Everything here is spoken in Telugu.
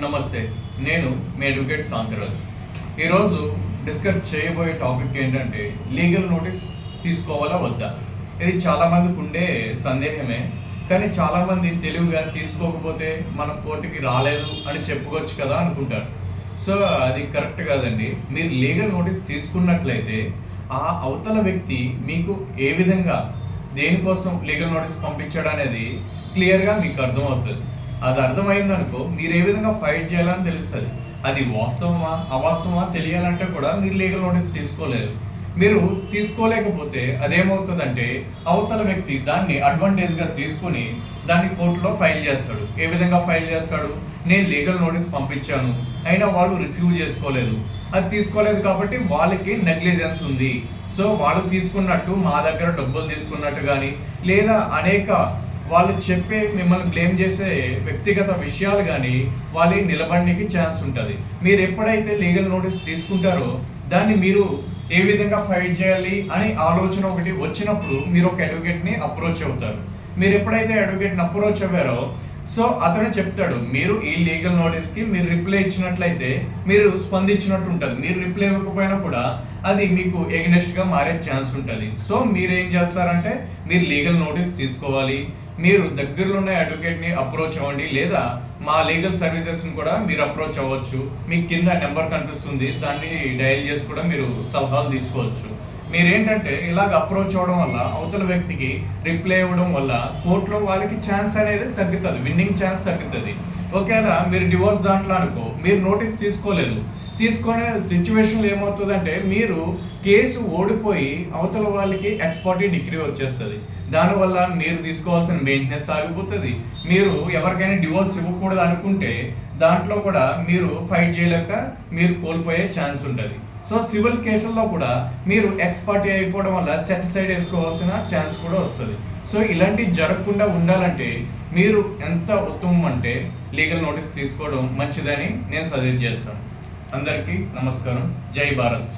నమస్తే, నేను మీ అడ్వకేట్ శాంతిరాజు. ఈరోజు డిస్కస్ చేయబోయే టాపిక్ ఏంటంటే లీగల్ నోటీస్ తీసుకోవాలా వద్దా. ఇది చాలామందికి ఉండే సందేహమే, కానీ చాలామంది తెలివిగా తీసుకోకపోతే మనం కోర్టుకి రాలేదు అని చెప్పుకోవచ్చు కదా అనుకుంటారు. సో అది కరెక్ట్ కాదండి. మీరు లీగల్ నోటీస్ తీసుకున్నట్లయితే ఆ అవతల వ్యక్తి మీకు ఏ విధంగా దేనికోసం లీగల్ నోటీస్ పంపించాడు అనేది క్లియర్గా మీకు అర్థమవుతుంది. అది అర్థమైందనుకో మీరు ఏ విధంగా ఫైట్ చేయాలని తెలుస్తుంది. అది వాస్తవమా అవాస్తవమా తెలియాలంటే కూడా మీరు లీగల్ నోటీస్ తీసుకోలేరు. మీరు తీసుకోలేకపోతే అదేమవుతుందంటే అవతల వ్యక్తి దాన్ని అడ్వాంటేజ్గా తీసుకుని దాన్ని కోర్టులో ఫైల్ చేస్తాడు. ఏ విధంగా ఫైల్ చేస్తాడు? నేను లీగల్ నోటీస్ పంపించాను, అయినా వాళ్ళు రిసీవ్ చేసుకోలేదు. అది తీసుకోలేదు కాబట్టి వాళ్ళకి నెగ్లిజెన్స్ ఉంది. సో వాళ్ళు తీసుకున్నట్టు మా దగ్గర డబ్బులు తీసుకున్నట్టు కానీ లేదా అనేక వాళ్ళు చెప్పే మిమ్మల్ని బ్లేమ్ చేసే వ్యక్తిగత విషయాలు కానీ వాళ్ళు నిలబడడానికి ఛాన్స్ ఉంటుంది. మీరు ఎప్పుడైతే లీగల్ నోటీస్ తీసుకుంటారో దాన్ని మీరు ఏ విధంగా ఫైట్ చేయాలి అనే ఆలోచన ఒకటి వచ్చినప్పుడు మీరు ఒక అడ్వకేట్ని అప్రోచ్ అవుతారు. మీరు ఎప్పుడైతే అడ్వకేట్ని అప్రోచ్ అవ్వారో సో అతను చెప్తాడు, మీరు ఈ లీగల్ నోటీస్కి మీరు రిప్లై ఇచ్చినట్లయితే మీరు స్పందించినట్టు ఉంటుంది. మీరు రిప్లై ఇవ్వకపోయినా కూడా అది మీకు ఎగ్నెస్ట్గా మారే ఛాన్స్ ఉంటుంది. సో మీరు ఏం చేస్తారంటే మీరు లీగల్ నోటీస్ తీసుకోవాలి. మీరు దగ్గరలో ఉన్న అడ్వకేట్ని అప్రోచ్ అవ్వండి, లేదా మా లీగల్ సర్వీసెస్ని కూడా మీరు అప్రోచ్ అవ్వచ్చు. మీకు కింద నెంబర్ కనిపిస్తుంది, దాన్ని డయల్ చేసి కూడా మీరు సలహాలు తీసుకోవచ్చు. మీరేంటంటే ఇలాగ అప్రోచ్ అవ్వడం వల్ల అవతల వ్యక్తికి రిప్లై ఇవ్వడం వల్ల కోర్టులో వాళ్ళకి ఛాన్స్ అనేది తగ్గుతుంది, విన్నింగ్ ఛాన్స్ తగ్గుతుంది. ఒకవేళ మీరు డివోర్స్ దాంట్లో అనుకో మీరు నోటీస్ తీసుకోలేదు, తీసుకునే సిచ్యువేషన్లో ఏమవుతుందంటే మీరు కేసు ఓడిపోయి అవతల వాళ్ళకి ఎక్స్పార్టీ డిగ్రీ వచ్చేస్తుంది. దానివల్ల మీరు తీసుకోవాల్సిన మెయింటెనెన్స్ ఆగిపోతుంది. మీరు ఎవరికైనా డివోర్స్ ఇవ్వకూడదు అనుకుంటే దాంట్లో కూడా మీరు ఫైట్ చేయలేక మీరు కోల్పోయే ఛాన్స్ ఉంటుంది. సో సివిల్ కేసుల్లో కూడా మీరు ఎక్స్పార్టీ అయిపోవడం వల్ల సెట్ సైడ్ వేసుకోవాల్సిన ఛాన్స్ కూడా వస్తుంది. సో ఇలాంటివి జరగకుండా ఉండాలంటే మీరు ఎంత ఉత్తమం అంటే లీగల్ నోటీస్ తీసుకోవడం మంచిదని నేను సజెస్ట్ చేస్తాను. అందరికీ నమస్కారం. జై భారత్.